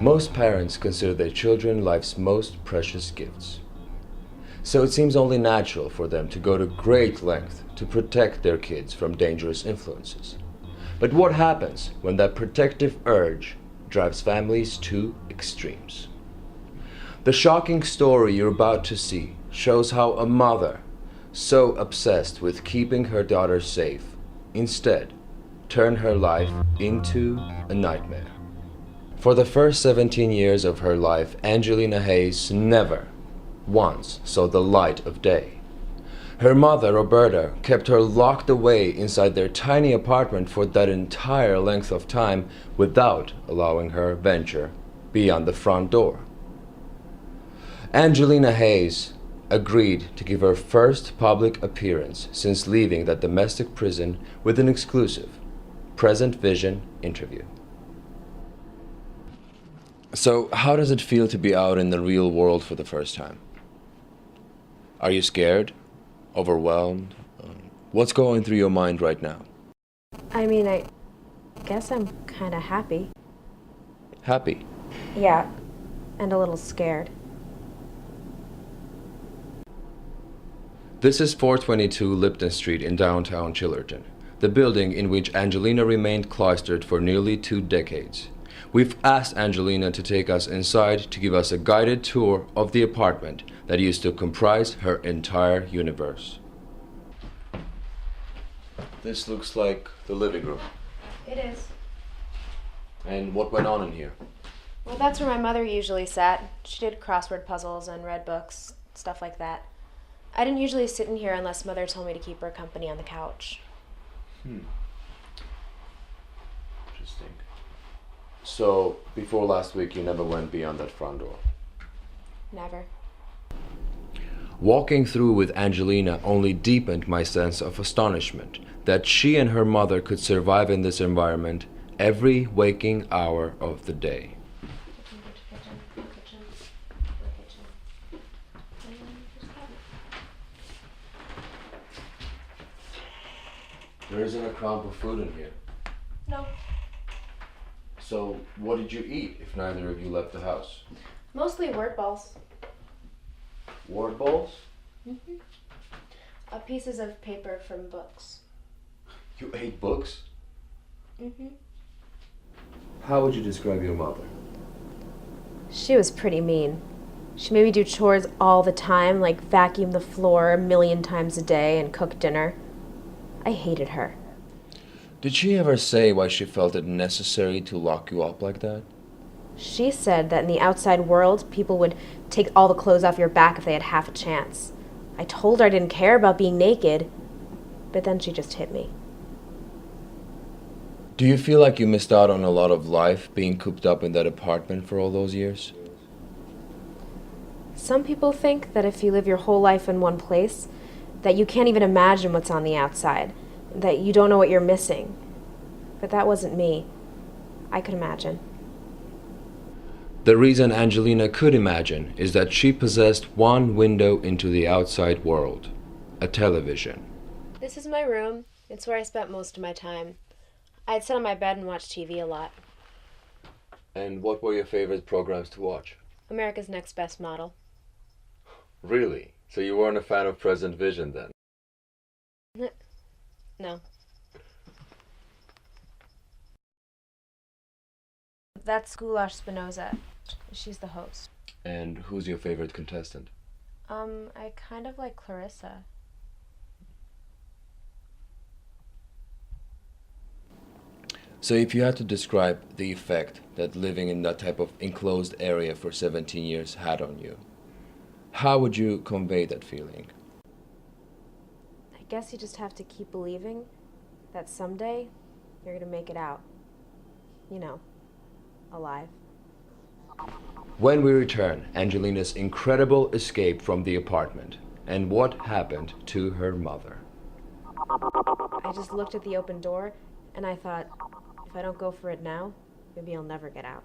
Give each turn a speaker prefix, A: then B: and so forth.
A: Most parents consider their children life's most precious gifts. So it seems only natural for them to go to great length to protect their kids from dangerous influences. But what happens when that protective urge drives families to extremes? The shocking story you're about to see shows how a mother, so obsessed with keeping her daughter safe, instead turned her life into a nightmare. For the first 17 years of her life, Angelina Hayes never once saw the light of day. Her mother, Roberta, kept her locked away inside their tiny apartment for that entire length of time without allowing her venture beyond the front door. Angelina Hayes agreed to give her first public appearance since leaving that domestic prison with an exclusive Present Vision interview. So, how does it feel to be out in the real world for the first time? Are you scared? Overwhelmed? What's going through your mind right now?
B: I guess I'm kind of happy.
A: Happy?
B: Yeah, and a little scared.
A: This is 422 Lipton Street in downtown Chillerton, the building in which Angelina remained cloistered for nearly 2 decades. We've asked Angelina to take us inside to give us a guided tour of the apartment that used to comprise her entire universe. This looks like the living room.
B: It is.
A: And what went on in here?
B: Well, that's where my mother usually sat. She did crossword puzzles and read books, stuff like that. I didn't usually sit in here unless Mother told me to keep her company on the couch.
A: Interesting. So, before last week, you never went beyond that front door?
B: Never.
A: Walking through with Angelina only deepened my sense of astonishment that she and her mother could survive in this environment every waking hour of the day. There isn't a crumb of food in here.
B: No.
A: So, what did you eat if neither of you left the house?
B: Mostly word balls.
A: Word balls?
B: Pieces of paper from books.
A: You ate books?
B: Mm-hmm.
A: How would you describe your mother?
B: She was pretty mean. She made me do chores all the time, like vacuum the floor 1,000,000 times a day and cook dinner. I hated her.
A: Did she ever say why she felt it necessary to lock you up like that?
B: She said that in the outside world, people would take all the clothes off your back if they had half a chance. I told her I didn't care about being naked, but then she just hit me.
A: Do you feel like you missed out on a lot of life being cooped up in that apartment for all those years?
B: Some people think that if you live your whole life in one place, that you can't even imagine what's on the outside, that you don't know what you're missing. But that wasn't me. I could imagine.
A: The reason Angelina could imagine is that she possessed one window into the outside world, a television.
B: This is my room. It's where I spent most of my time. I'd sit on my bed and watch TV a lot.
A: And what were your favorite programs to watch?
B: America's Next Best Model.
A: Really? So you weren't a fan of Present Vision then?
B: No. That's Goulash Spinoza. She's the host.
A: And who's your favorite contestant?
B: I kind of like Clarissa.
A: So if you had to describe the effect that living in that type of enclosed area for 17 years had on you, how would you convey that feeling?
B: I guess you just have to keep believing that someday you're gonna make it out. You know, alive.
A: When we return, Angelina's incredible escape from the apartment and what happened to her mother.
B: I just looked at the open door and I thought, if I don't go for it now, maybe I'll never get out.